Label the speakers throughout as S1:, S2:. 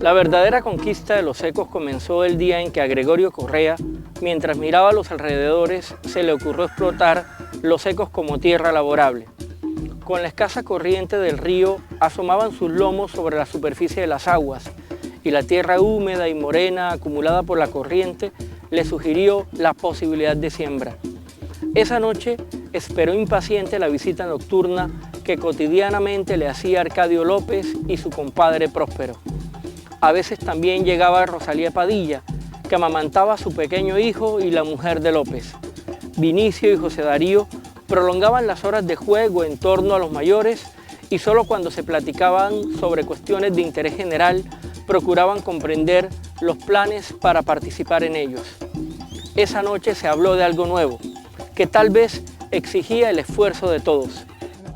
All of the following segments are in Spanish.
S1: La verdadera conquista de los Ecos comenzó el día en que a Gregorio Correa, mientras miraba a los alrededores, se le ocurrió explotar los Ecos como tierra laborable. Con la escasa corriente del río asomaban sus lomos sobre la superficie de las aguas y la tierra húmeda y morena acumulada por la corriente le sugirió la posibilidad de siembra. Esa noche esperó impaciente la visita nocturna que cotidianamente le hacía Arcadio López y su compadre Próspero. A veces también llegaba Rosalía Padilla, que amamantaba a su pequeño hijo y la mujer de López. Vinicio y José Darío prolongaban las horas de juego en torno a los mayores y solo cuando se platicaban sobre cuestiones de interés general procuraban comprender los planes para participar en ellos. Esa noche se habló de algo nuevo, que tal vez exigía el esfuerzo de todos.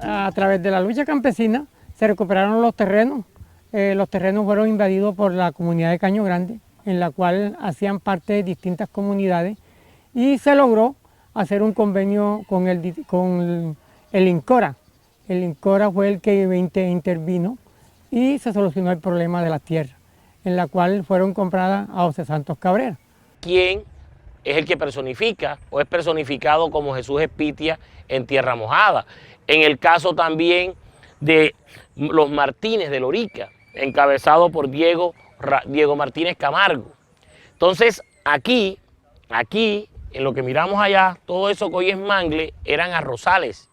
S2: A través de la lucha campesina se recuperaron los terrenos. Los terrenos fueron invadidos por la comunidad de Caño Grande, en la cual hacían parte de distintas comunidades, y se logró hacer un convenio con el INCORA. El INCORA fue el que intervino y se solucionó el problema de la tierra, en la cual fueron compradas a José Santos Cabrera.
S3: ¿Quién es el que personifica o es personificado como Jesús Espitia en Tierra Mojada? En el caso también de los Martínez de Lorica, encabezado por Diego Martínez Camargo. Entonces, aquí, en lo que miramos allá, todo eso que hoy es mangle, eran arrozales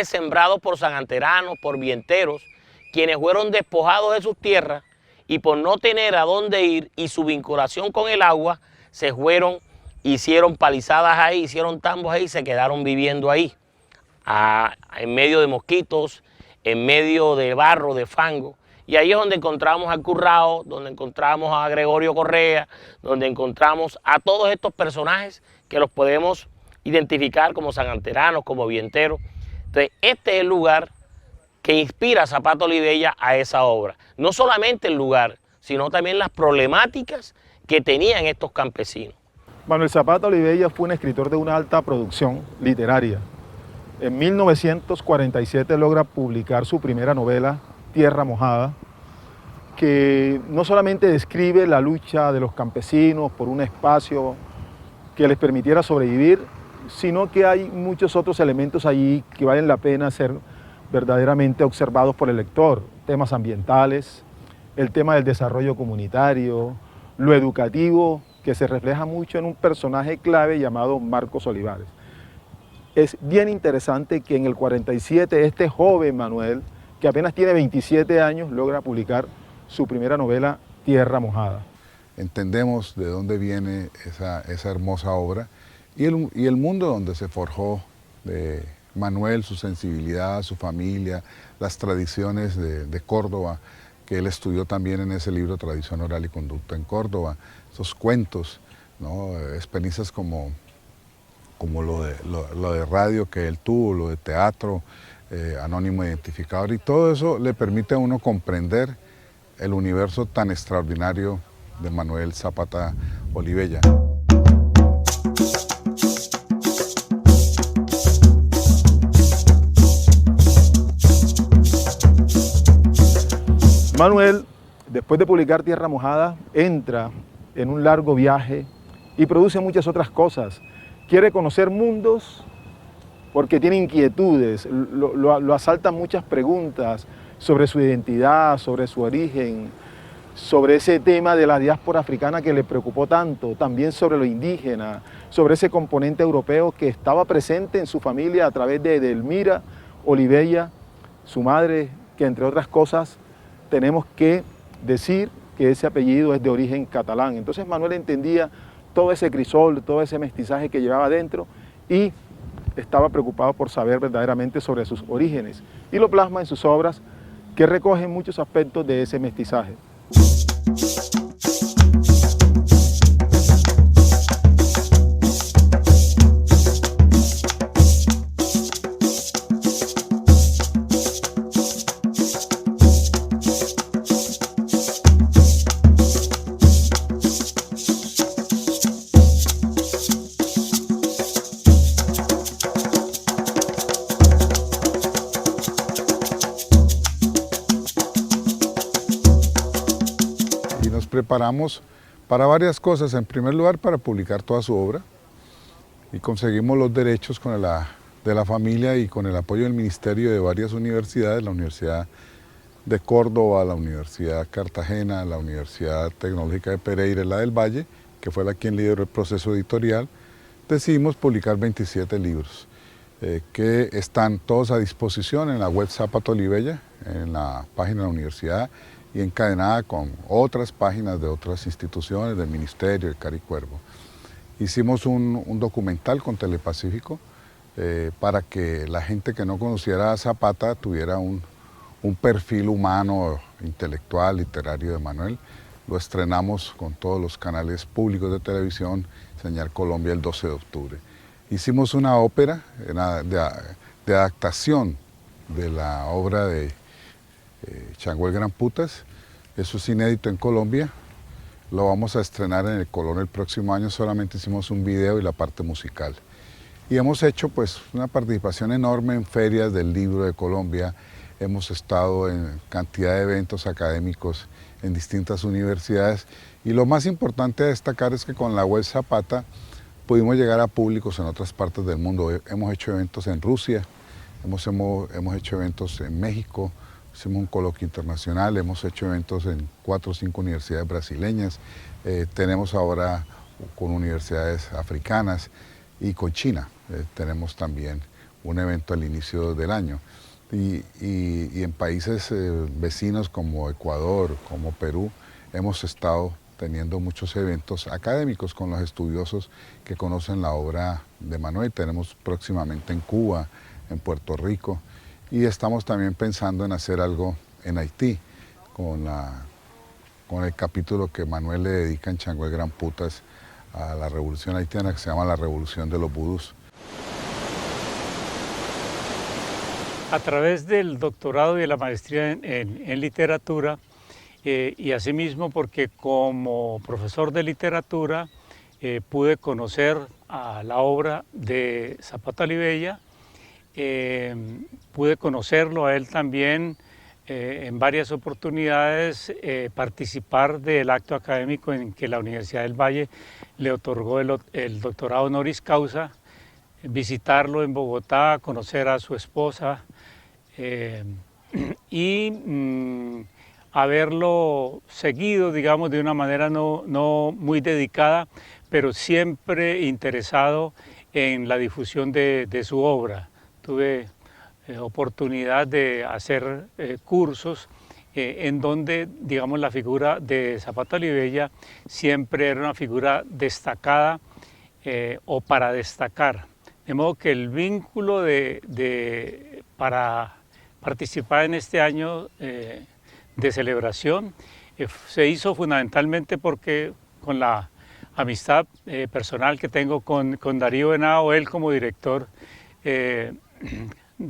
S3: sembrados por sananteranos, por vienteros, quienes fueron despojados de sus tierras y por no tener a dónde ir y su vinculación con el agua, se fueron, hicieron palizadas ahí, hicieron tambos ahí y se quedaron viviendo ahí, en medio de mosquitos, en medio de barro, de fango. Y ahí es donde encontramos al Currao, donde encontramos a Gregorio Correa, donde encontramos a todos estos personajes que los podemos identificar como sananteranos, como vienteros. Entonces, este es el lugar que inspira a Zapata Olivella a esa obra. No solamente el lugar, sino también las problemáticas que tenían estos campesinos.
S4: Manuel Zapata Olivella fue un escritor de una alta producción literaria. En 1947 logra publicar su primera novela, Tierra Mojada, que no solamente describe la lucha de los campesinos por un espacio que les permitiera sobrevivir, sino que hay muchos otros elementos allí que valen la pena ser verdaderamente observados por el lector. Temas ambientales, el tema del desarrollo comunitario, lo educativo, que se refleja mucho en un personaje clave llamado Marcos Olivares. Es bien interesante que en el 47 este joven Manuel, que apenas tiene 27 años, logra publicar su primera novela, Tierra Mojada.
S5: Entendemos de dónde viene esa hermosa obra y el mundo donde se forjó de Manuel, su sensibilidad, su familia, las tradiciones de Córdoba, que él estudió también en ese libro Tradición Oral y Conducta en Córdoba, esos cuentos, ¿no? Experiencias como lo de radio que él tuvo, lo de teatro, anónimo identificador, y todo eso le permite a uno comprender el universo tan extraordinario de Manuel Zapata Olivella.
S4: Manuel, después de publicar Tierra Mojada, entra en un largo viaje y produce muchas otras cosas. Quiere conocer mundos porque tiene inquietudes, lo asaltan muchas preguntas sobre su identidad, sobre su origen, sobre ese tema de la diáspora africana que le preocupó tanto, también sobre lo indígena, sobre ese componente europeo que estaba presente en su familia a través de Edelmira Olivella, su madre, que entre otras cosas tenemos que decir que ese apellido es de origen catalán. Entonces Manuel entendía todo ese crisol, todo ese mestizaje que llevaba dentro y estaba preocupado por saber verdaderamente sobre sus orígenes y lo plasma en sus obras que recogen muchos aspectos de ese mestizaje.
S5: Preparamos para varias cosas. En primer lugar, para publicar toda su obra, y conseguimos los derechos de la familia y con el apoyo del ministerio de varias universidades, la Universidad de Córdoba, la Universidad de Cartagena, la Universidad Tecnológica de Pereira, la del Valle, que fue la quien lideró el proceso editorial. Decidimos publicar 27 libros que están todos a disposición en la web Zápata Olivella, en la página de la universidad, y encadenada con otras páginas de otras instituciones, del Ministerio, del Caricuervo. Hicimos un documental con Telepacífico para que la gente que no conociera a Zapata tuviera un perfil humano, intelectual, literario de Manuel. Lo estrenamos con todos los canales públicos de televisión, Señal Colombia, el 12 de octubre. Hicimos una ópera de adaptación de la obra de Chango el Gran Putas. Eso es inédito en Colombia, lo vamos a estrenar en el Colón el próximo año, solamente hicimos un video y la parte musical. Y hemos hecho pues una participación enorme en ferias del libro de Colombia, hemos estado en cantidad de eventos académicos en distintas universidades y lo más importante a destacar es que con la web Zapata pudimos llegar a públicos en otras partes del mundo. Hemos hecho eventos en Rusia, hemos hecho eventos en México, hicimos un coloquio internacional, hemos hecho eventos en 4 o 5 universidades brasileñas, tenemos ahora con universidades africanas y con China, tenemos también un evento al inicio del año. Y en países vecinos como Ecuador, como Perú, hemos estado teniendo muchos eventos académicos con los estudiosos que conocen la obra de Manuel. Tenemos próximamente en Cuba, en Puerto Rico, y estamos también pensando en hacer algo en Haití, con el capítulo que Manuel le dedica en Chango el Gran Putas a la revolución haitiana, que se llama la Revolución de los Vudús.
S6: A través del doctorado y de la maestría en literatura, y asimismo porque como profesor de literatura pude conocer a la obra de Zapata Olivella, pude conocerlo a él también en varias oportunidades, participar del acto académico en que la Universidad del Valle le otorgó el doctorado honoris causa, visitarlo en Bogotá, conocer a su esposa y haberlo seguido, digamos, de una manera no muy dedicada, pero siempre interesado en la difusión de su obra. Tuve oportunidad de hacer cursos en donde, digamos, la figura de Zapata Olivella siempre era una figura destacada o para destacar. De modo que el vínculo para participar en este año de celebración se hizo fundamentalmente porque con la amistad personal que tengo con Darío Henao, él como director,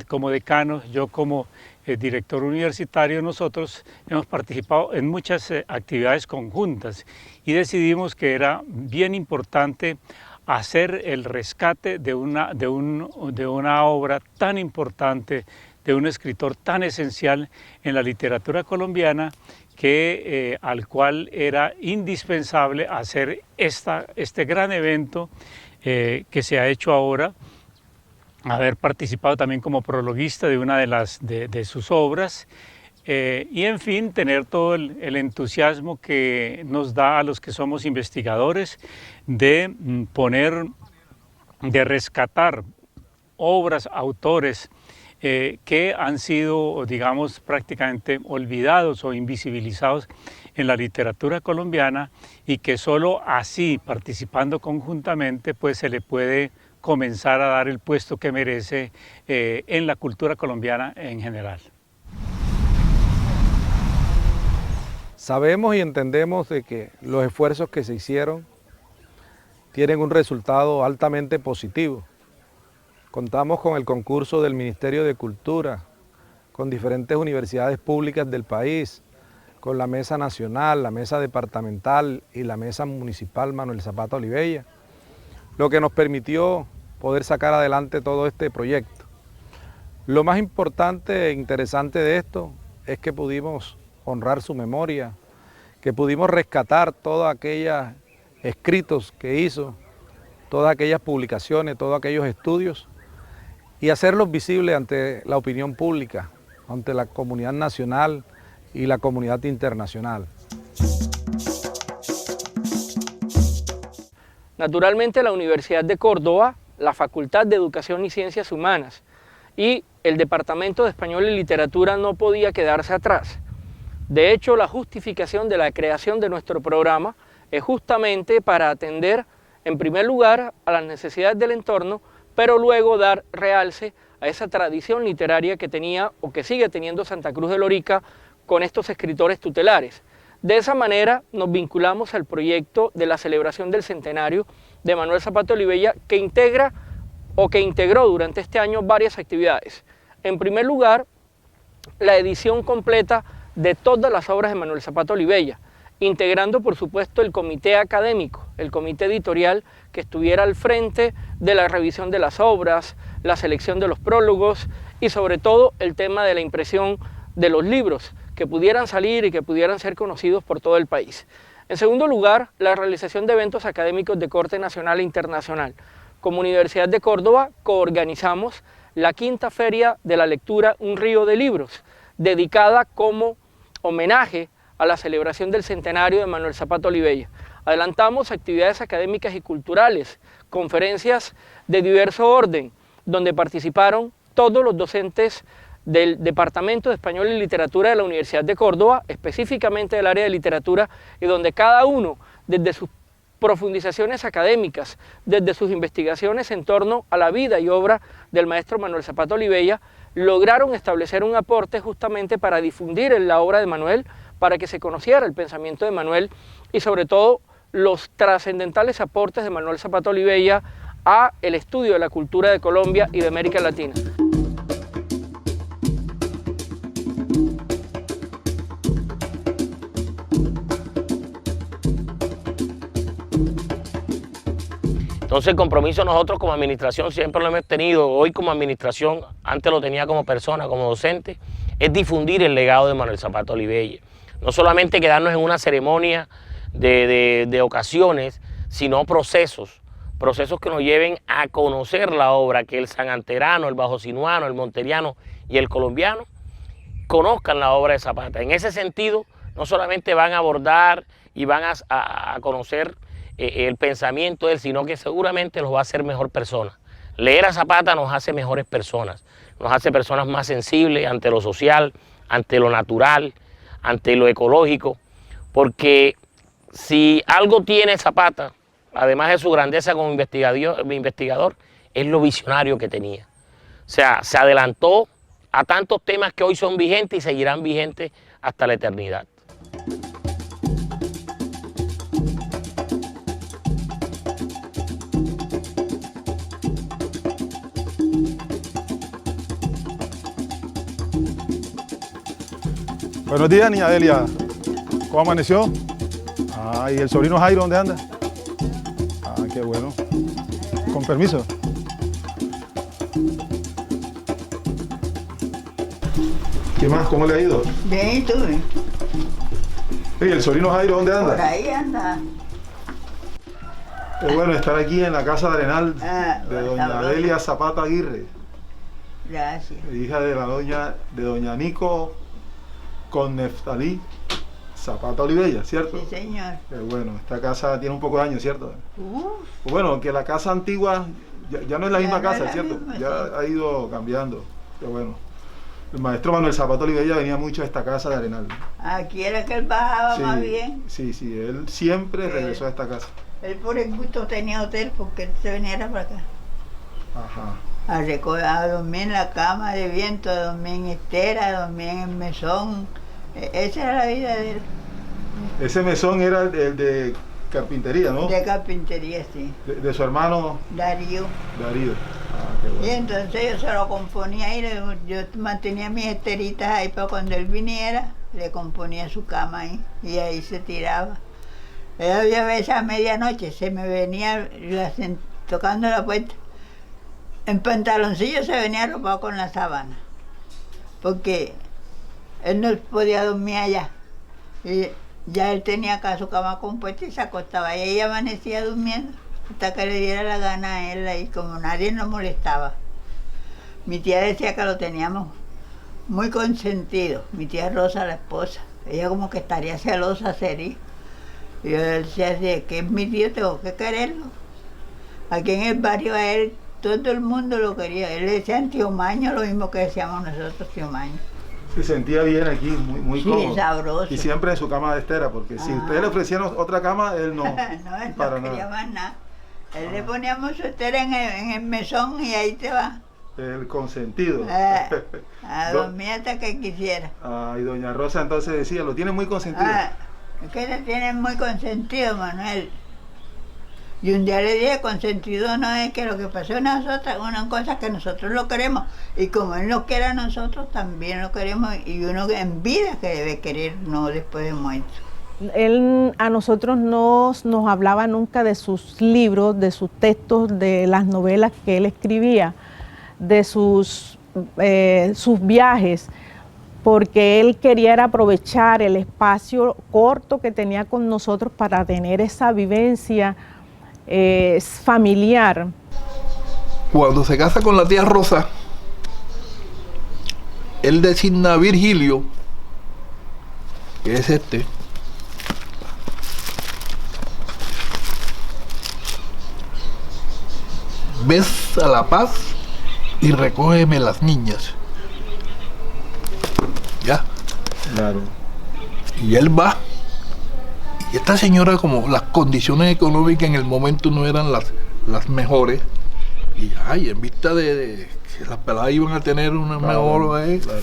S6: como decano, yo como director universitario, nosotros hemos participado en muchas actividades conjuntas y decidimos que era bien importante hacer el rescate de una obra tan importante, de un escritor tan esencial en la literatura colombiana, al cual era indispensable hacer este gran evento que se ha hecho ahora haber participado también como prologuista de una de sus obras. Y en fin, tener todo el entusiasmo que nos da a los que somos investigadores de rescatar obras, autores que han sido, digamos, prácticamente olvidados o invisibilizados en la literatura colombiana, y que solo así, participando conjuntamente, pues se le puede comenzar a dar el puesto que merece en la cultura colombiana en general.
S7: Sabemos y entendemos de que los esfuerzos que se hicieron tienen un resultado altamente positivo. Contamos con el concurso del Ministerio de Cultura, con diferentes universidades públicas del país, con la Mesa Nacional, la Mesa Departamental y la Mesa Municipal Manuel Zapata Olivella, lo que nos permitió poder sacar adelante todo este proyecto. Lo más importante e interesante de esto es que pudimos honrar su memoria, que pudimos rescatar todos aquellos escritos que hizo, todas aquellas publicaciones, todos aquellos estudios, y hacerlos visibles ante la opinión pública, ante la comunidad nacional y la comunidad internacional.
S1: Naturalmente, la Universidad de Córdoba, la Facultad de Educación y Ciencias Humanas y el Departamento de Español y Literatura no podía quedarse atrás. De hecho, la justificación de la creación de nuestro programa es justamente para atender, en primer lugar, a las necesidades del entorno, pero luego dar realce a esa tradición literaria que tenía o que sigue teniendo Santa Cruz de Lorica con estos escritores tutelares. De esa manera nos vinculamos al proyecto de la celebración del centenario de Manuel Zapata Olivella, que integra o que integró durante este año varias actividades. En primer lugar, la edición completa de todas las obras de Manuel Zapata Olivella, integrando por supuesto el comité académico, el comité editorial que estuviera al frente de la revisión de las obras, la selección de los prólogos y sobre todo el tema de la impresión de los libros que pudieran salir y que pudieran ser conocidos por todo el país. En segundo lugar, la realización de eventos académicos de corte nacional e internacional. Como Universidad de Córdoba coorganizamos la quinta feria de la lectura Un río de libros, dedicada como homenaje a la celebración del centenario de Manuel Zapata Olivella. Adelantamos actividades académicas y culturales, conferencias de diverso orden, donde participaron todos los docentes del Departamento de Español y Literatura de la Universidad de Córdoba, específicamente del área de literatura, y donde cada uno, desde sus profundizaciones académicas, desde sus investigaciones en torno a la vida y obra del maestro Manuel Zapata Olivella, lograron establecer un aporte justamente para difundir la obra de Manuel, para que se conociera el pensamiento de Manuel y sobre todo los trascendentales aportes de Manuel Zapata Olivella a el estudio de la cultura de Colombia y de América Latina.
S3: Entonces el compromiso nosotros como administración siempre lo hemos tenido, hoy como administración, antes lo tenía como persona, como docente, es difundir el legado de Manuel Zapata Olivella. No solamente quedarnos en una ceremonia de ocasiones, sino procesos que nos lleven a conocer la obra, que el sananterano, el bajosinuano, el monteriano y el colombiano conozcan la obra de Zapata. En ese sentido, no solamente van a abordar y van a conocer el pensamiento de él, sino que seguramente los va a hacer mejor personas. Leer a Zapata nos hace mejores personas, nos hace personas más sensibles ante lo social, ante lo natural, ante lo ecológico, porque si algo tiene Zapata, además de su grandeza como investigador, es lo visionario que tenía. O sea, se adelantó a tantos temas que hoy son vigentes y seguirán vigentes hasta la eternidad.
S4: Buenos días, niña Delia. ¿Cómo amaneció? Ah, ¿y el sobrino Jairo dónde anda? Ah, qué bueno. Con permiso. ¿Qué más? ¿Cómo le ha ido?
S8: Bien, ¿y tú?
S4: ¿Y el sobrino Jairo dónde anda?
S8: Por ahí anda.
S4: Es bueno estar aquí en la casa de Arenal de doña
S8: sabroso.
S4: Delia Zapata Aguirre,
S8: Gracias.
S4: hija de doña Nico con Neftalí Zapata Olivella, ¿cierto?
S8: Sí, señor.
S4: Bueno, esta casa tiene un poco de años, ¿cierto?
S8: Uf,
S4: Bueno, que la casa antigua ya no es la misma
S8: Ya no es
S4: casa,
S8: la
S4: ¿cierto?
S8: misma,
S4: Ya
S8: sí.
S4: ha ido cambiando. Qué bueno. El maestro Manuel Zapata Olivella venía mucho a esta casa de Arenal.
S8: aquí era que él bajaba más bien.
S4: Sí, él siempre regresó a esta casa.
S8: Él por el gusto tenía hotel porque él se venía para acá.
S4: Ajá.
S8: A dormir en la cama de viento, a dormir en estera, a dormir en el mesón. Esa era la vida de él.
S4: Ese mesón era el de carpintería, ¿no?
S8: De carpintería, sí.
S4: De su hermano
S8: Darío.
S4: Darío. Ah, qué
S8: Y
S4: bueno.
S8: entonces yo se lo componía ahí, yo mantenía mis esteritas ahí para cuando él viniera, le componía su cama ahí y ahí se tiraba. Él había veces a medianoche, se me venía tocando la puerta, en pantaloncillo se venía arropado con la sábana, porque él no podía dormir allá. Y ya él tenía acá su cama compuesta y se acostaba y ella amanecía durmiendo hasta que le diera la gana a él ahí, como nadie nos molestaba. Mi tía decía que lo teníamos muy consentido, mi tía Rosa, la esposa. Ella como que estaría celosa, sería. Y yo decía así, que es mi tío, tengo que quererlo. Aquí en el barrio a él todo el mundo lo quería. Él le decían tío Maño, lo mismo que decíamos nosotros, tío Maño.
S4: Se sentía bien aquí, muy
S8: Sí,
S4: cómodo.
S8: sabroso.
S4: Y siempre en su cama de estera, porque si
S8: Ah.
S4: ustedes le ofrecían otra cama, él no.
S8: No, él
S4: para
S8: no quería
S4: nada.
S8: más nada. Él le poníamos su estera en el mesón y ahí te va.
S4: El consentido.
S8: A dormir hasta que quisiera.
S4: Y doña Rosa entonces decía, lo tiene muy consentido.
S8: Es que le tienen muy consentido, Manuel. Y un día le dije, consentido no es que lo que pasó en nosotros, una cosa que nosotros lo queremos. Y como él nos quiere a nosotros, también lo queremos. Y uno en vida que debe querer, no después de muerto.
S9: Él a nosotros no nos hablaba nunca de sus libros, de sus textos, de las novelas que él escribía, de sus viajes, porque él quería era aprovechar el espacio corto que tenía con nosotros para tener esa vivencia familiar.
S10: Cuando se casa con la tía Rosa, él designa a Virgilio, que es este, ves a La Paz y recógeme las niñas. Ya.
S4: Claro.
S10: Y él va. Y esta señora, como las condiciones económicas en el momento no eran las mejores, y ay, en vista de que las peladas iban a tener una mejor,
S4: claro.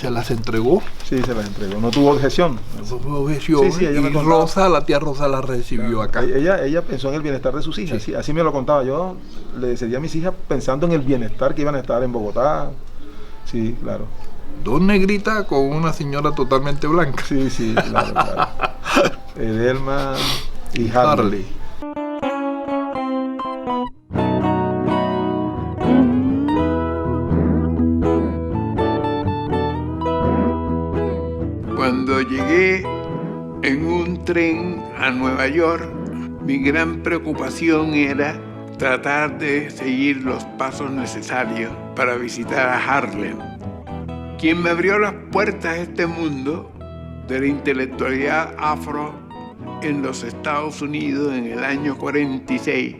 S10: se las entregó.
S4: Sí, se las entregó. No tuvo objeción.
S10: No tuvo objeción.
S4: Sí, ella me
S10: y
S4: contaba.
S10: Rosa, la tía Rosa la recibió acá.
S4: Ella pensó en el bienestar de sus hijas,
S10: Sí.
S4: así me lo contaba. Yo le decía a mis hijas pensando en el bienestar que iban a estar en Bogotá. Sí, claro.
S10: Dos negritas con una señora totalmente blanca.
S4: Sí, claro. Edelma y Harley.
S11: Cuando llegué en un tren a Nueva York, mi gran preocupación era tratar de seguir los pasos necesarios para visitar a Harlem. Quien me abrió las puertas a este mundo de la intelectualidad afro en los Estados Unidos en el año 46,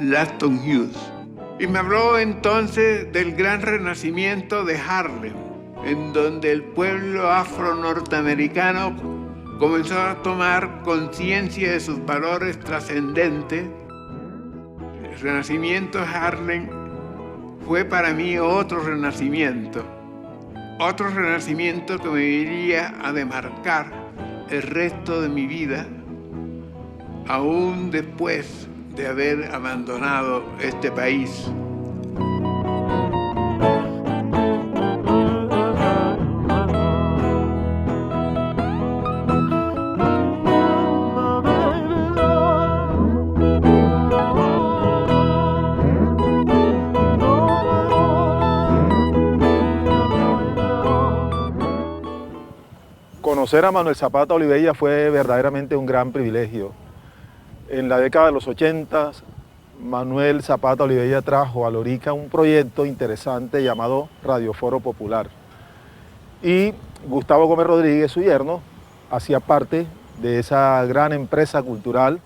S11: Langston Hughes. Y me habló entonces del gran renacimiento de Harlem, en donde el pueblo afro-norteamericano comenzó a tomar conciencia de sus valores trascendentes. El renacimiento de Harlem fue para mí otro renacimiento que me iría a demarcar el resto de mi vida, aún después de haber abandonado este país.
S4: Conocer a Manuel Zapata Olivella fue verdaderamente un gran privilegio. En la década de los 80, Manuel Zapata Olivella trajo a Lorica un proyecto interesante llamado Radioforo Popular. Y Gustavo Gómez Rodríguez, su yerno, hacía parte de esa gran empresa cultural,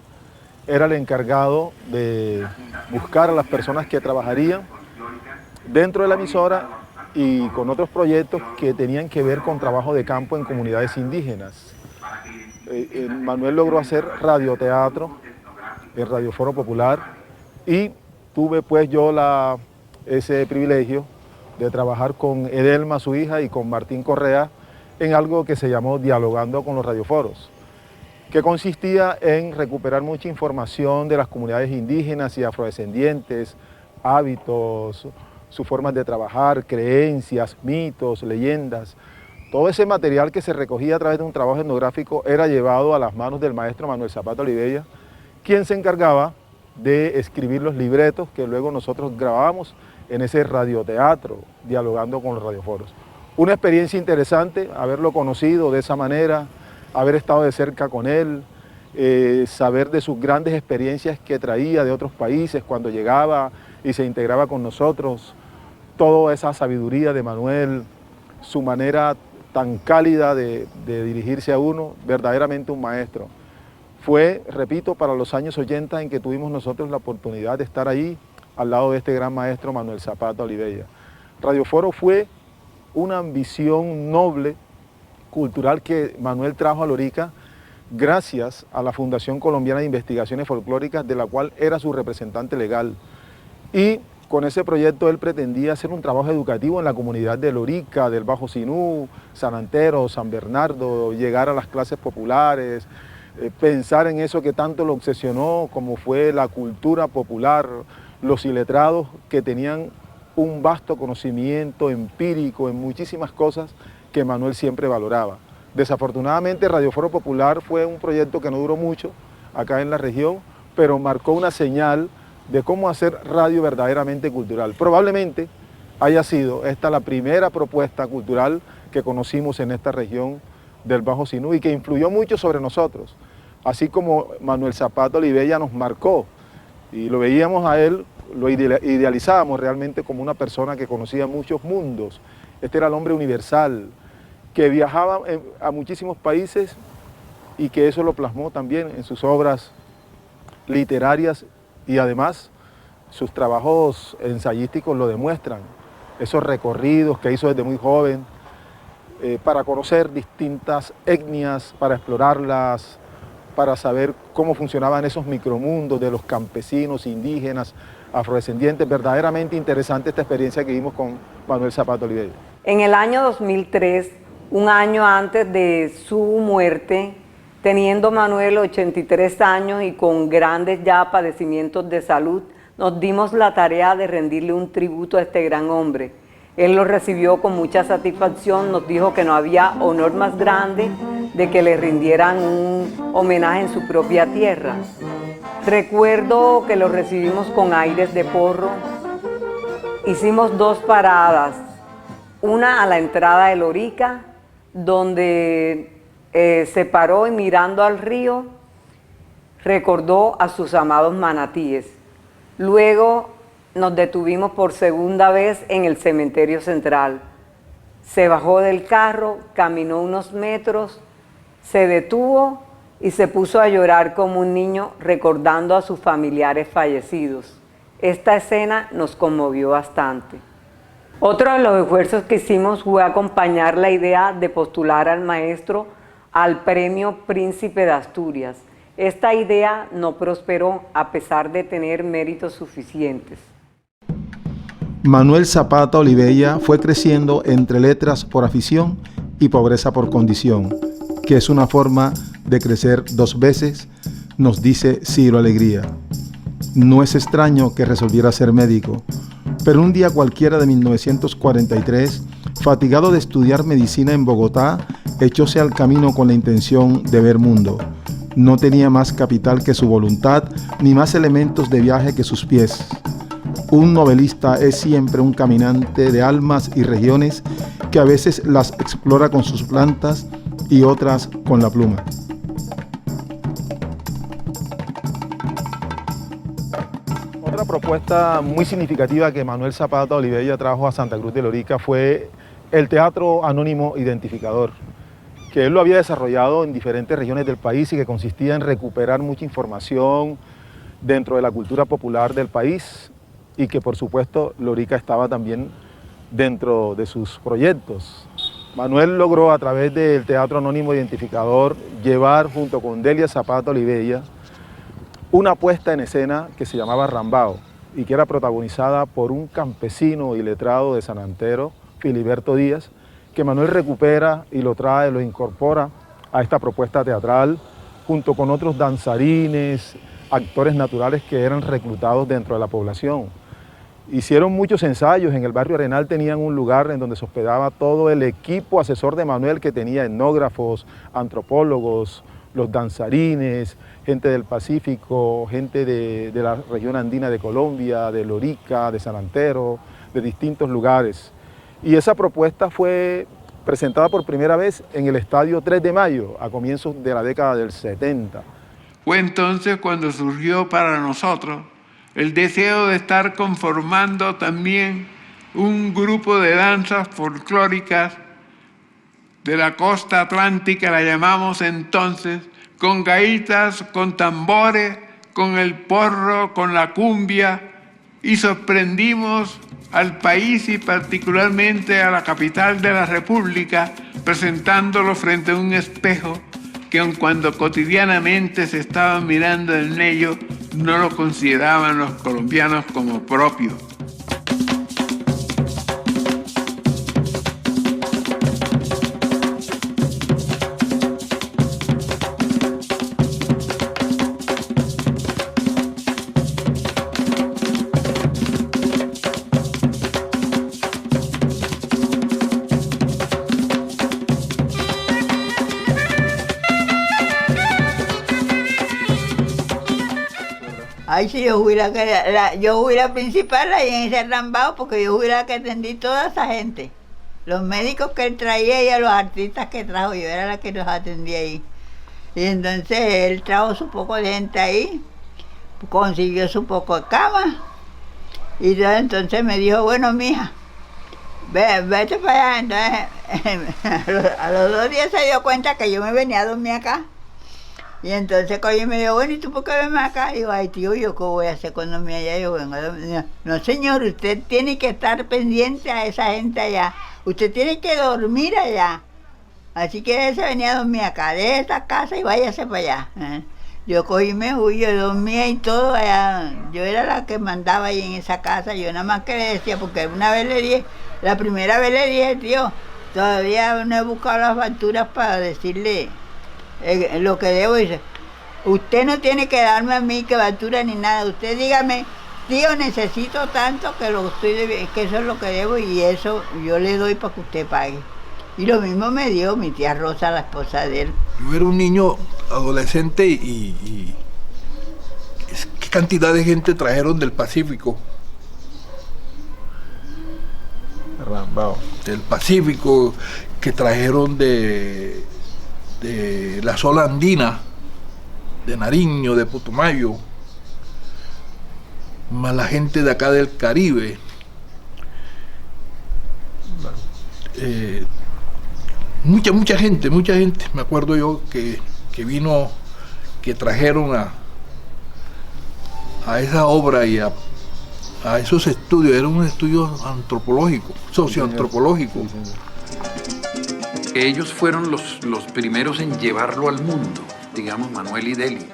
S4: era el encargado de buscar a las personas que trabajarían dentro de la emisora y con otros proyectos que tenían que ver con trabajo de campo en comunidades indígenas. Manuel logró hacer radioteatro, el Radioforo Popular, y tuve pues yo ese privilegio de trabajar con Edelma, su hija, y con Martín Correa en algo que se llamó Dialogando con los Radioforos, que consistía en recuperar mucha información de las comunidades indígenas y afrodescendientes, hábitos, sus formas de trabajar, creencias, mitos, leyendas. Todo ese material que se recogía a través de un trabajo etnográfico era llevado a las manos del maestro Manuel Zapata Olivella, quien se encargaba de escribir los libretos que luego nosotros grabábamos en ese radioteatro, Dialogando con los Radioforos. Una experiencia interesante, haberlo conocido de esa manera, haber estado de cerca con él, saber de sus grandes experiencias que traía de otros países cuando llegaba y se integraba con nosotros, toda esa sabiduría de Manuel, su manera tan cálida de dirigirse a uno, verdaderamente un maestro. Fue, repito, para los años 80 en que tuvimos nosotros la oportunidad de estar ahí al lado de este gran maestro Manuel Zapata Olivella. Radioforo fue una ambición noble, cultural, que Manuel trajo a Lorica gracias a la Fundación Colombiana de Investigaciones Folclóricas, de la cual era su representante legal. Y con ese proyecto él pretendía hacer un trabajo educativo en la comunidad de Lorica, del Bajo Sinú, San Antero, San Bernardo, llegar a las clases populares, pensar en eso que tanto lo obsesionó, como fue la cultura popular, los iletrados que tenían un vasto conocimiento empírico en muchísimas cosas que Manuel siempre valoraba. Desafortunadamente, Radioforo Popular fue un proyecto que no duró mucho acá en la región, pero marcó una señal de cómo hacer radio verdaderamente cultural. Probablemente haya sido esta la primera propuesta cultural que conocimos en esta región del Bajo Sinú y que influyó mucho sobre nosotros, así como Manuel Zapata Olivella nos marcó y lo veíamos a él, lo idealizábamos realmente como una persona que conocía muchos mundos. Este era el hombre universal, que viajaba a muchísimos países y que eso lo plasmó también en sus obras literarias y además sus trabajos ensayísticos lo demuestran. Esos recorridos que hizo desde muy joven para conocer distintas etnias, para explorarlas, para saber cómo funcionaban esos micromundos de los campesinos, indígenas, afrodescendientes. Verdaderamente interesante esta experiencia que vimos con Manuel Zapata Olivella.
S12: En el año 2003, un año antes de su muerte, teniendo Manuel 83 años y con grandes ya padecimientos de salud, nos dimos la tarea de rendirle un tributo a este gran hombre. Él lo recibió con mucha satisfacción, nos dijo que no había honor más grande de que le rindieran un homenaje en su propia tierra. Recuerdo que lo recibimos con aires de porro. Hicimos 2 paradas, una a la entrada de Lorica, donde se paró y mirando al río recordó a sus amados manatíes. Luego nos detuvimos por segunda vez en el cementerio central. Se bajó del carro, caminó unos metros, se detuvo y se puso a llorar como un niño recordando a sus familiares fallecidos. Esta escena nos conmovió bastante. Otro de los esfuerzos que hicimos fue acompañar la idea de postular al maestro al Premio Príncipe de Asturias. Esta idea no prosperó a pesar de tener méritos suficientes.
S4: Manuel Zapata Olivella fue creciendo entre letras por afición y pobreza por condición, que es una forma de crecer 2 veces, nos dice Ciro Alegría. No es extraño que resolviera ser médico, pero un día cualquiera de 1943, fatigado de estudiar medicina en Bogotá, echóse al camino con la intención de ver mundo. No tenía más capital que su voluntad, ni más elementos de viaje que sus pies. Un novelista es siempre un caminante de almas y regiones que a veces las explora con sus plantas y otras con la pluma. propuesta muy significativa que Manuel Zapata Olivella trajo a Santa Cruz de Lorica fue el Teatro Anónimo Identificador, que él lo había desarrollado en diferentes regiones del país y que consistía en recuperar mucha información dentro de la cultura popular del país y que por supuesto Lorica estaba también dentro de sus proyectos. Manuel logró a través del Teatro Anónimo Identificador llevar junto con Delia Zapata Olivella una puesta en escena que se llamaba Rambao y que era protagonizada por un campesino y letrado de San Antero, Filiberto Díaz, que Manuel recupera y lo trae, lo incorpora a esta propuesta teatral junto con otros danzarines, actores naturales que eran reclutados dentro de la población. Hicieron muchos ensayos, en el barrio Arenal tenían un lugar en donde se hospedaba todo el equipo asesor de Manuel que tenía etnógrafos, antropólogos, los danzarines, gente del Pacífico, gente de la región andina de Colombia, de Lorica, de San Antero, de distintos lugares. Y esa propuesta fue presentada por primera vez en el Estadio 3 de Mayo, a comienzos de la década del 70.
S11: Fue entonces cuando surgió para nosotros el deseo de estar conformando también un grupo de danzas folclóricas de la costa atlántica, la llamamos entonces, con gaitas, con tambores, con el porro, con la cumbia, y sorprendimos al país y particularmente a la capital de la República, presentándolo frente a un espejo que aun cuando cotidianamente se estaban mirando en ello, no lo consideraban los colombianos como propio.
S8: Ay, si yo fui la principal ahí en ese Rambao, porque yo fui la que atendí toda esa gente. Los médicos que él traía y a los artistas que trajo, yo era la que los atendía ahí. Y entonces él trajo su poco de gente ahí, consiguió su poco de cama. Y entonces me dijo, bueno, mija, vete para allá. Entonces, a los 2 días se dio cuenta que yo me venía a dormir acá. Y entonces coño me dijo, bueno, ¿y tú por qué venme acá? Y digo, ay tío, ¿yo qué voy a hacer cuando me allá? Yo vengo a dormir. No señor, usted tiene que estar pendiente a esa gente allá. Usted tiene que dormir allá. Así que él se venía a dormir acá, de esta casa y váyase para allá. Yo cogí y me fui, yo dormía y todo allá. Yo era la que mandaba ahí en esa casa. Yo nada más que le decía, porque una vez le dije, la primera vez le dije, tío, todavía no he buscado las facturas para decirle lo que debo. Dice, usted no tiene que darme a mí que factura ni nada. Usted dígame, tío, necesito tanto que que eso es lo que debo y eso yo le doy para que usted pague. Y lo mismo me dio mi tía Rosa, la esposa de él.
S10: Yo era un niño adolescente y qué cantidad de gente trajeron del Pacífico.
S4: Rambao.
S10: Del Pacífico, que trajeron de la zona andina, de Nariño, de Putumayo, más la gente de acá del Caribe. Mucha gente, me acuerdo yo que vino, que trajeron a esa obra y a esos estudios. Era un estudio antropológico, socioantropológico.
S13: Ellos fueron los primeros en llevarlo al mundo, digamos, Manuel y Delia.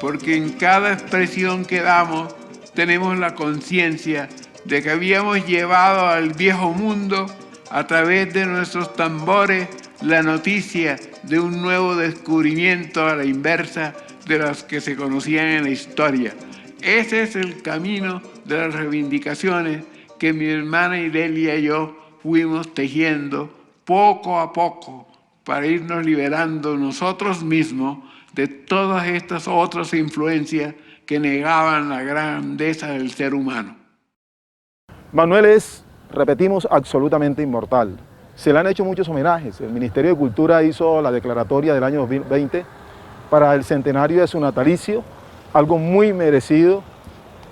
S11: Porque en cada expresión que damos tenemos la conciencia de que habíamos llevado al viejo mundo a través de nuestros tambores la noticia de un nuevo descubrimiento a la inversa de las que se conocían en la historia. Ese es el camino de las reivindicaciones que mi hermana Delia y yo fuimos tejiendo poco a poco para irnos liberando nosotros mismos de todas estas otras influencias que negaban la grandeza del ser humano.
S4: Manuel es, repetimos, absolutamente inmortal. Se le han hecho muchos homenajes. El Ministerio de Cultura hizo la declaratoria del año 2020 para el centenario de su natalicio, algo muy merecido.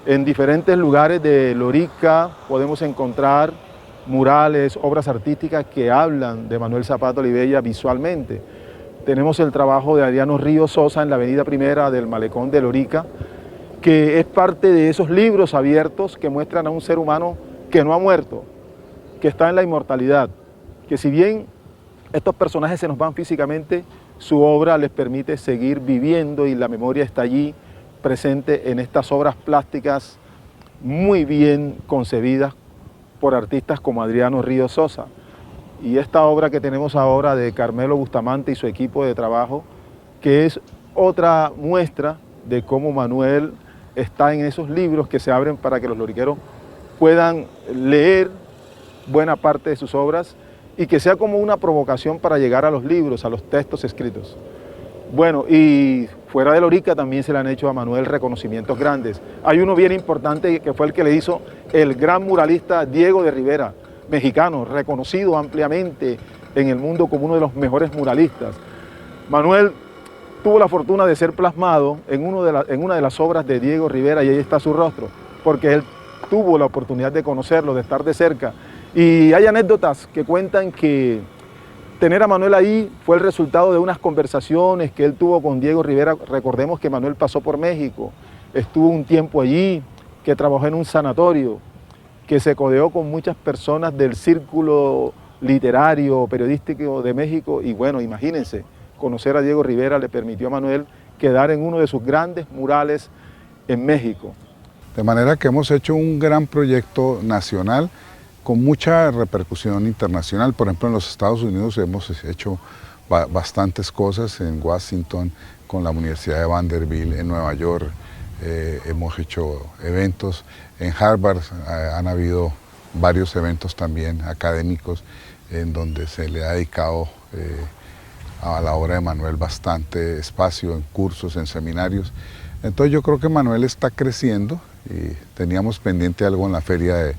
S4: En diferentes lugares de Lorica podemos encontrar murales, obras artísticas que hablan de Manuel Zapata Olivella visualmente. Tenemos el trabajo de Adriano Ríos Sosa en la avenida Primera del Malecón de Lorica, que es parte de esos libros abiertos que muestran a un ser humano que no ha muerto, que está en la inmortalidad, que si bien estos personajes se nos van físicamente, su obra les permite seguir viviendo y la memoria está allí presente en estas obras plásticas muy bien concebidas por artistas como Adriano Ríos Sosa. Y esta obra que tenemos ahora de Carmelo Bustamante y su equipo de trabajo, que es otra muestra de cómo Manuel está en esos libros que se abren para que los loriqueros puedan leer buena parte de sus obras y que sea como una provocación para llegar a los libros, a los textos escritos. Bueno, y fuera de Lorica también se le han hecho a Manuel reconocimientos grandes. Hay uno bien importante que fue el que le hizo el gran muralista Diego de Rivera, mexicano, reconocido ampliamente en el mundo como uno de los mejores muralistas. Manuel tuvo la fortuna de ser plasmado en una de las obras de Diego Rivera y ahí está su rostro, porque él tuvo la oportunidad de conocerlo, de estar de cerca. Y hay anécdotas que cuentan que tener a Manuel ahí fue el resultado de unas conversaciones que él tuvo con Diego Rivera. Recordemos que Manuel pasó por México, estuvo un tiempo allí, que trabajó en un sanatorio, que se codeó con muchas personas del círculo literario, periodístico de México, y bueno, imagínense, conocer a Diego Rivera le permitió a Manuel quedar en uno de sus grandes murales en México.
S5: De manera que hemos hecho un gran proyecto nacional con mucha repercusión internacional. Por ejemplo, en los Estados Unidos hemos hecho bastantes cosas, en Washington, con la Universidad de Vanderbilt, en Nueva York, hemos hecho eventos. En Harvard han habido varios eventos también académicos en donde se le ha dedicado a la obra de Manuel bastante espacio, en cursos, en seminarios. Entonces yo creo que Manuel está creciendo y teníamos pendiente algo en la Feria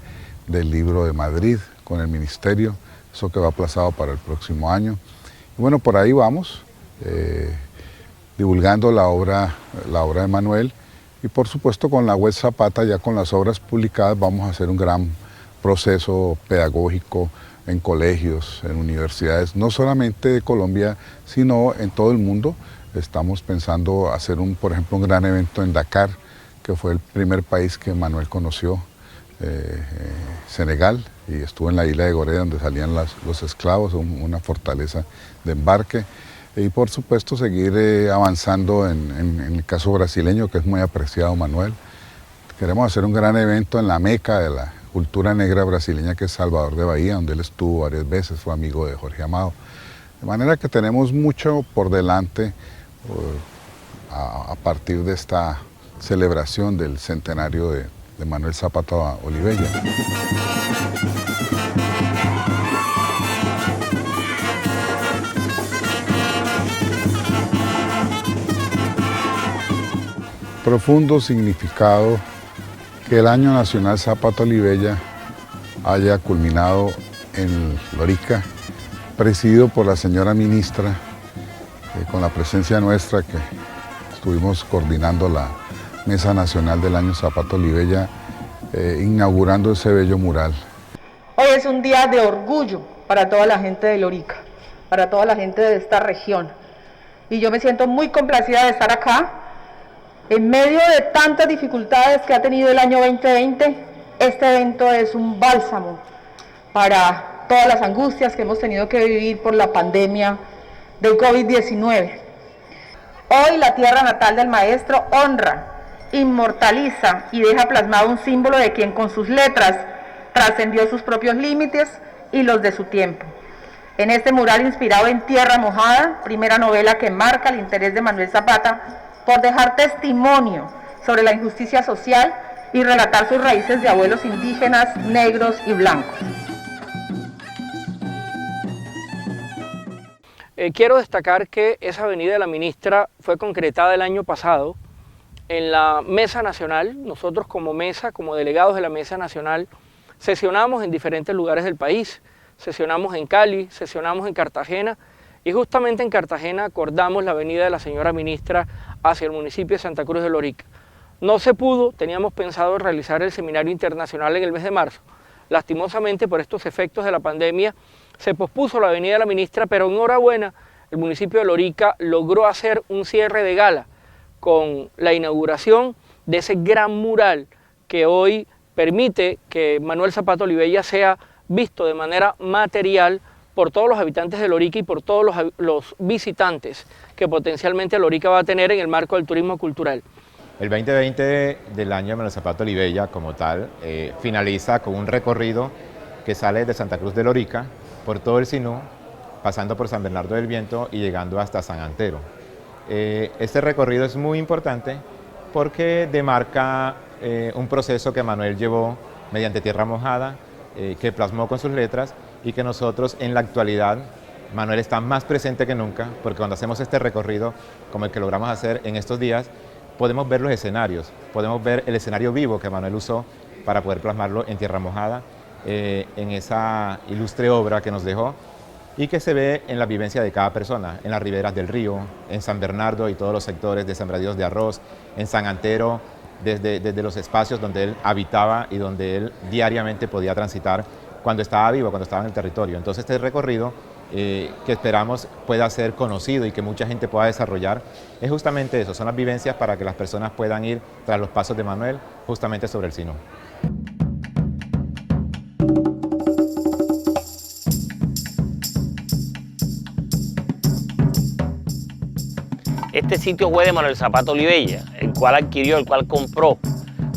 S5: del Libro de Madrid con el Ministerio, eso que va aplazado para el próximo año. Y bueno, por ahí vamos, divulgando la obra de Manuel, y por supuesto con la Web Zapata, ya con las obras publicadas, vamos a hacer un gran proceso pedagógico en colegios, en universidades, no solamente de Colombia, sino en todo el mundo. Estamos pensando hacer, por ejemplo, un gran evento en Dakar, que fue el primer país que Manuel conoció, Senegal, y estuvo en la isla de Gorée, donde salían los esclavos, una fortaleza de embarque. Y por supuesto seguir avanzando en el caso brasileño, que es muy apreciado Manuel. Queremos hacer un gran evento en la meca de la cultura negra brasileña, que es Salvador de Bahía, donde él estuvo varias veces, fue amigo de Jorge Amado. De manera que tenemos mucho por delante a partir de esta celebración del centenario de Manuel Zapata Olivella. Profundo significado que el Año Nacional Zapata Olivella haya culminado en Lorica, presidido por la señora ministra, con la presencia nuestra, que estuvimos coordinando la Mesa Nacional del Año Zapata Olivella, inaugurando ese bello mural.
S14: Hoy es un día de orgullo para toda la gente de Lorica, para toda la gente de esta región, y yo me siento muy complacida de estar acá. En medio de tantas dificultades que ha tenido el año 2020, este evento es un bálsamo para todas las angustias que hemos tenido que vivir por la pandemia del COVID-19. Hoy la tierra natal del maestro honra, inmortaliza y deja plasmado un símbolo de quien con sus letras trascendió sus propios límites y los de su tiempo. En este mural inspirado en Tierra Mojada, primera novela que marca el interés de Manuel Zapata por dejar testimonio sobre la injusticia social y relatar sus raíces de abuelos indígenas, negros y blancos.
S1: Quiero destacar que esa avenida de la ministra fue concretada el año pasado en la Mesa Nacional. Nosotros como mesa, como delegados de la Mesa Nacional, Sesionamos en diferentes lugares del país, sesionamos en Cali, sesionamos en Cartagena, y justamente en Cartagena acordamos la venida de la señora ministra hacia el municipio de Santa Cruz de Lorica. No se pudo, teníamos pensado realizar el seminario internacional en el mes de marzo. Lastimosamente, por estos efectos de la pandemia, se pospuso la venida de la ministra, pero enhorabuena, el municipio de Lorica logró hacer un cierre de gala con la inauguración de ese gran mural que hoy permite que Manuel Zapata Olivella sea visto de manera material por todos los habitantes de Lorica y por todos los visitantes que potencialmente Lorica va a tener en el marco del turismo cultural.
S15: El 2020 del año Manuel Zapata Olivella como tal finaliza con un recorrido que sale de Santa Cruz de Lorica por todo el Sinú, pasando por San Bernardo del Viento y llegando hasta San Antero. Este recorrido es muy importante porque demarca un proceso que Manuel llevó mediante tierra mojada, que plasmó con sus letras y que nosotros en la actualidad, Manuel está más presente que nunca, porque cuando hacemos este recorrido, como el que logramos hacer en estos días, podemos ver los escenarios, podemos ver el escenario vivo que Manuel usó para poder plasmarlo en tierra mojada, en esa ilustre obra que nos dejó y que se ve en la vivencia de cada persona, en las riberas del río, en San Bernardo y todos los sectores de Sembradíos de Arroz, en San Antero, desde los espacios donde él habitaba y donde él diariamente podía transitar cuando estaba vivo, cuando estaba en el territorio. Entonces este recorrido que esperamos pueda ser conocido y que mucha gente pueda desarrollar, es justamente eso, son las vivencias para que las personas puedan ir tras los pasos de Manuel justamente sobre el Sinú.
S3: Este sitio fue de Manuel Zapata Olivella, el cual adquirió, el cual compró,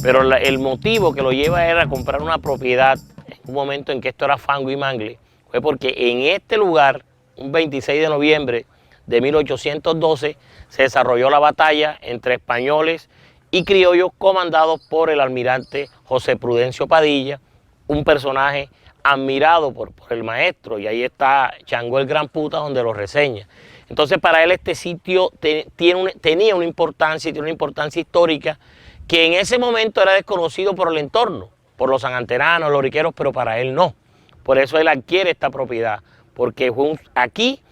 S3: pero el motivo que lo lleva era comprar una propiedad en un momento en que esto era fango y mangle, fue porque en este lugar, un 26 de noviembre de 1812, se desarrolló la batalla entre españoles y criollos comandados por el almirante José Prudencio Padilla, un personaje admirado por el maestro, y ahí está Changó el Gran Puta donde lo reseña. Entonces para él este sitio tenía una importancia, y tiene una importancia histórica que en ese momento era desconocido por el entorno, por los sananteranos, los loriqueros, pero para él no. Por eso él adquiere esta propiedad, porque aquí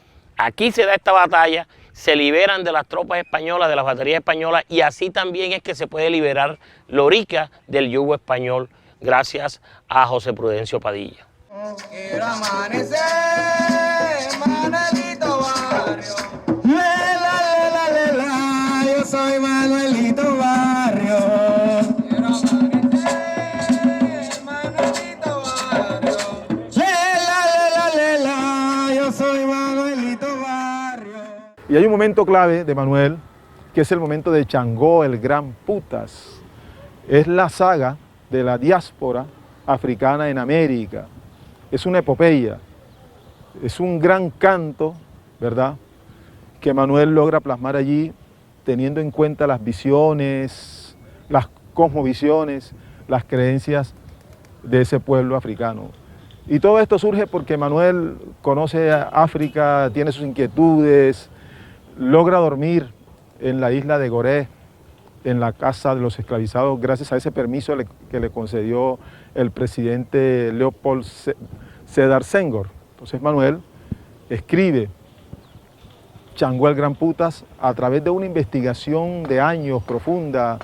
S3: se da esta batalla, se liberan de las tropas españolas, de las baterías españolas, y así también es que se puede liberar Lorica del yugo español, gracias a José Prudencio Padilla.
S16: Quiero amanecer, Manuelito Barrio. Yo soy Manuelito Barrio. Quiero amanecer, Manuelito Barrio. Yo soy Manuelito Barrio.
S4: Y hay un momento clave de Manuel, que es el momento de Changó el Gran Putas. Es la saga de la diáspora africana en América. Es una epopeya, es un gran canto, ¿verdad?, que Manuel logra plasmar allí, teniendo en cuenta las visiones, las cosmovisiones, las creencias de ese pueblo africano. Y todo esto surge porque Manuel conoce a África, tiene sus inquietudes, logra dormir en la isla de Gorée, en la casa de los esclavizados, gracias a ese permiso que le concedió el presidente Leopold Sédar Senghor. Entonces Manuel escribe Changó el Gran Putas a través de una investigación de años profunda,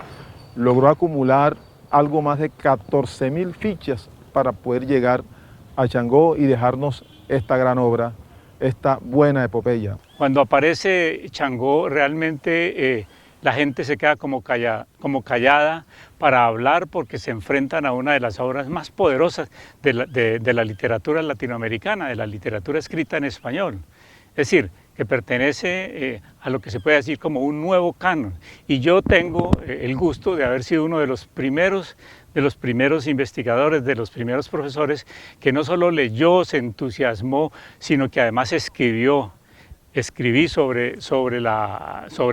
S4: logró acumular algo más de 14.000 fichas para poder llegar a Changó y dejarnos esta gran obra, esta buena epopeya.
S6: Cuando aparece Changó, realmente la gente se queda como callada para hablar, porque se enfrentan a una de las obras más poderosas de la literatura latinoamericana, de la literatura escrita en español. Es decir, que pertenece a lo que se puede decir como un nuevo canon. Y yo tengo el gusto de haber sido uno de los primeros investigadores, de los primeros profesores, que no solo leyó, se entusiasmó, sino que además escribí sobre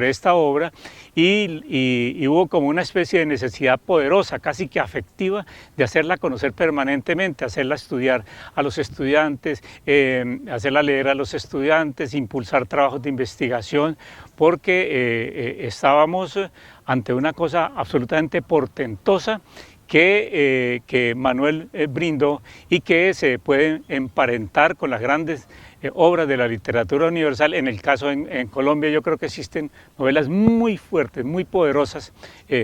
S6: esta obra y hubo como una especie de necesidad poderosa, casi que afectiva, de hacerla conocer permanentemente, hacerla estudiar a los estudiantes, hacerla leer a los estudiantes, impulsar trabajos de investigación, porque estábamos ante una cosa absolutamente portentosa que Manuel brindó y que se pueden emparentar con las grandes obras de la literatura universal. En el caso en Colombia yo creo que existen novelas muy fuertes, muy poderosas.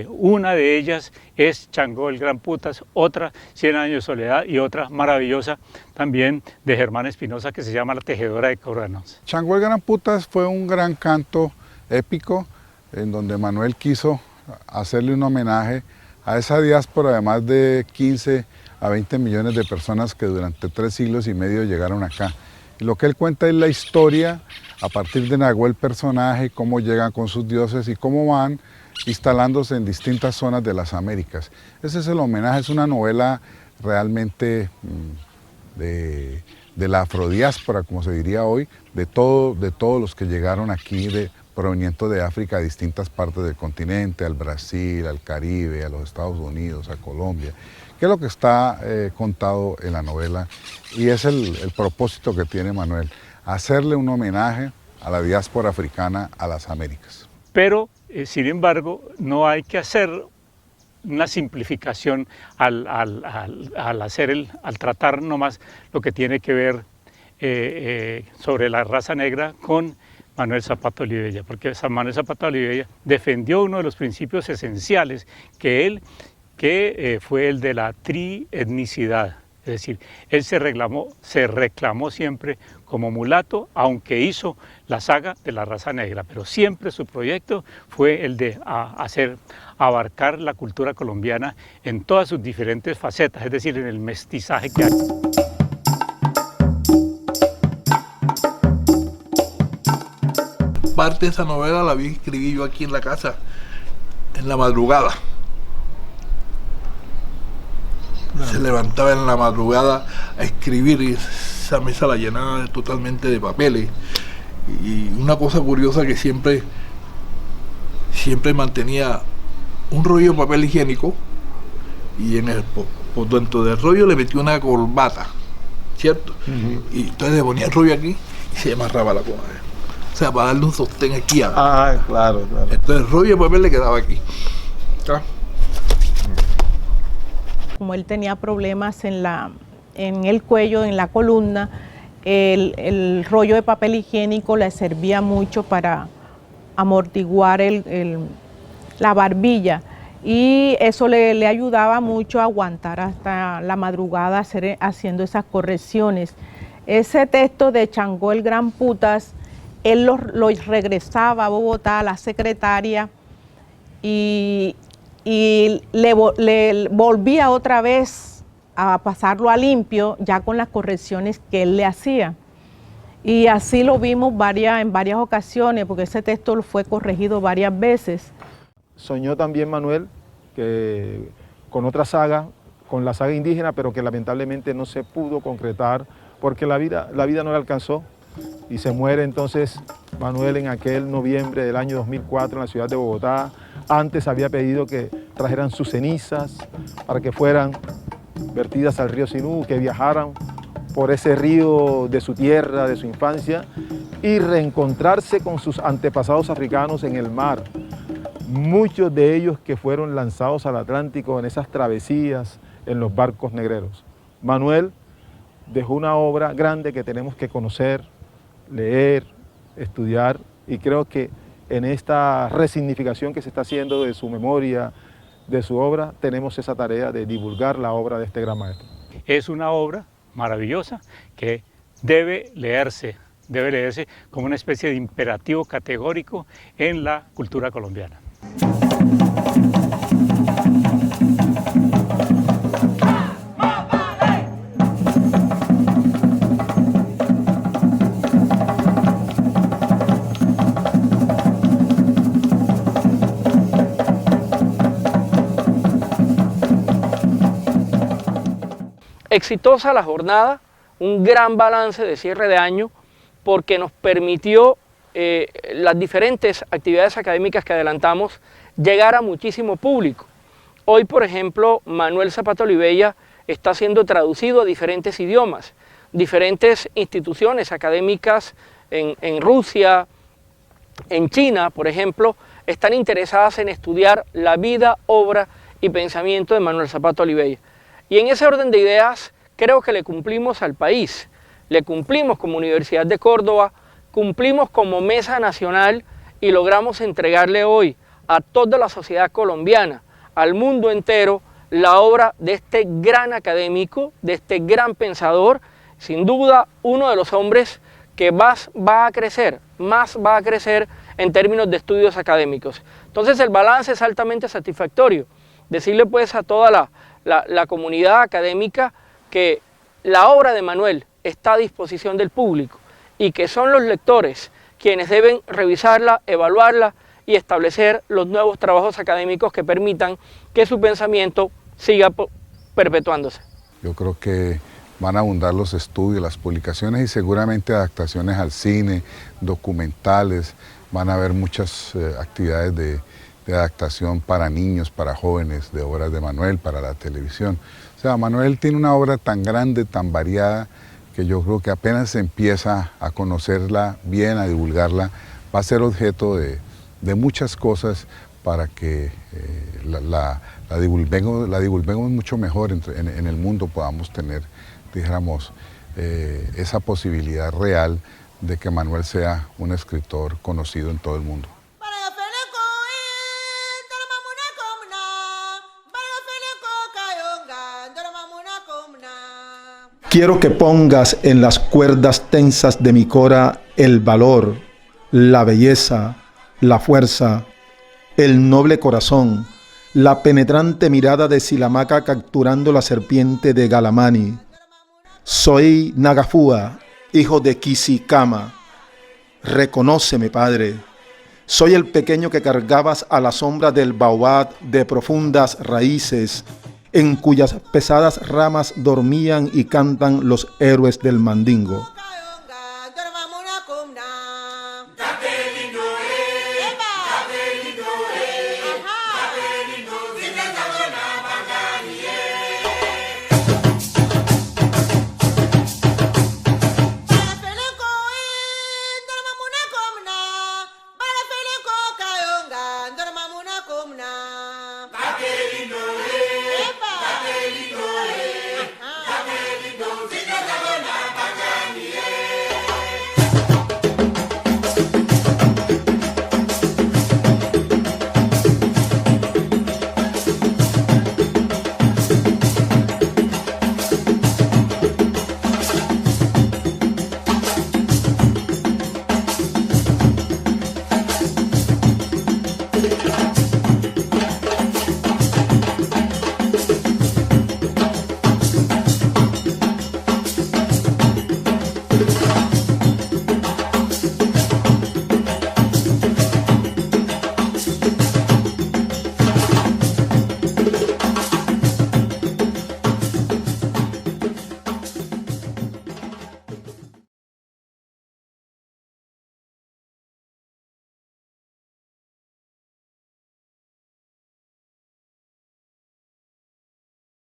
S6: Una de ellas es Changó el Gran Putas, otra 100 años de soledad y otra maravillosa también de Germán Espinosa que se llama La tejedora de corazones.
S5: Changó el Gran Putas fue un gran canto épico en donde Manuel quiso hacerle un homenaje a esa diáspora de más de 15 a 20 millones de personas que durante 3 siglos y medio llegaron acá. Y lo que él cuenta es la historia a partir de Nahuel el personaje, cómo llegan con sus dioses y cómo van instalándose en distintas zonas de las Américas. Ese es el homenaje, es una novela realmente de la afrodiáspora, como se diría hoy, de todos los que llegaron aquí provenientes de África a distintas partes del continente, al Brasil, al Caribe, a los Estados Unidos, a Colombia, que es lo que está contado en la novela y es el propósito que tiene Manuel, hacerle un homenaje a la diáspora africana a las Américas.
S6: Pero, sin embargo, no hay que hacer una simplificación al tratar nomás lo que tiene que ver sobre la raza negra con Manuel Zapata Olivella, porque Manuel Zapata Olivella defendió uno de los principios esenciales que fue el de la trietnicidad, es decir, él se reclamó siempre como mulato, aunque hizo la saga de la raza negra, pero siempre su proyecto fue el de abarcar la cultura colombiana en todas sus diferentes facetas, es decir, en el mestizaje que hay.
S10: Parte de esa novela la escribí yo aquí en la casa, en la madrugada. Se levantaba en la madrugada a escribir y esa mesa la llenaba totalmente de papeles. Y una cosa curiosa que siempre mantenía un rollo de papel higiénico y por dentro del rollo le metía una corbata, ¿cierto? Y entonces le ponía el rollo aquí y se amarraba la corbata. O sea, para darle un sostén aquí.
S7: Claro.
S10: Entonces el rollo de papel le quedaba aquí. ¿Ah?
S9: Como él tenía problemas en el cuello, en la columna, el rollo de papel higiénico le servía mucho para amortiguar la barbilla y eso le ayudaba mucho a aguantar hasta la madrugada haciendo esas correcciones. Ese texto de Changó el Gran Putas, él lo regresaba a Bogotá a la secretaria y le volvía otra vez a pasarlo a limpio, ya con las correcciones que él le hacía. Y así lo vimos en varias ocasiones, porque ese texto fue corregido varias veces.
S4: Soñó también Manuel que con otra saga, con la saga indígena, pero que lamentablemente no se pudo concretar porque la vida no le alcanzó. Y se muere entonces Manuel en aquel noviembre del año 2004 en la ciudad de Bogotá. Antes había pedido que trajeran sus cenizas para que fueran vertidas al río Sinú, que viajaran por ese río de su tierra, de su infancia, y reencontrarse con sus antepasados africanos en el mar. Muchos de ellos que fueron lanzados al Atlántico en esas travesías en los barcos negreros. Manuel dejó una obra grande que tenemos que conocer, leer, estudiar, y creo que en esta resignificación que se está haciendo de su memoria, de su obra, tenemos esa tarea de divulgar la obra de este gran maestro.
S6: Es una obra maravillosa que debe leerse como una especie de imperativo categórico en la cultura colombiana.
S1: Exitosa la jornada, un gran balance de cierre de año porque nos permitió las diferentes actividades académicas que adelantamos llegar a muchísimo público. Hoy, por ejemplo, Manuel Zapata Olivella está siendo traducido a diferentes idiomas. Diferentes instituciones académicas en Rusia, en China, por ejemplo, están interesadas en estudiar la vida, obra y pensamiento de Manuel Zapata Olivella. Y en ese orden de ideas creo que le cumplimos al país, le cumplimos como Universidad de Córdoba, cumplimos como Mesa Nacional y logramos entregarle hoy a toda la sociedad colombiana, al mundo entero, la obra de este gran académico, de este gran pensador, sin duda uno de los hombres que más va a crecer en términos de estudios académicos. Entonces el balance es altamente satisfactorio. Decirle pues a toda la comunidad académica que la obra de Manuel está a disposición del público y que son los lectores quienes deben revisarla, evaluarla y establecer los nuevos trabajos académicos que permitan que su pensamiento siga perpetuándose.
S5: Yo creo que van a abundar los estudios, las publicaciones y seguramente adaptaciones al cine, documentales, van a haber muchas actividades de adaptación para niños, para jóvenes, de obras de Manuel, para la televisión. O sea, Manuel tiene una obra tan grande, tan variada, que yo creo que apenas se empieza a conocerla bien, a divulgarla, va a ser objeto de muchas cosas para que la divulguemos mucho mejor en el mundo, podamos tener, dijéramos, esa posibilidad real de que Manuel sea un escritor conocido en todo el mundo.
S17: Quiero que pongas en las cuerdas tensas de mi cora el valor, la belleza, la fuerza, el noble corazón, la penetrante mirada de Silamaca capturando la serpiente de Galamani. Soy Nagafua, hijo de Kisikama. Reconóceme, Padre. Soy el pequeño que cargabas a la sombra del baobab de profundas raíces, en cuyas pesadas ramas dormían y cantan los héroes del Mandingo.
S16: Qué lindo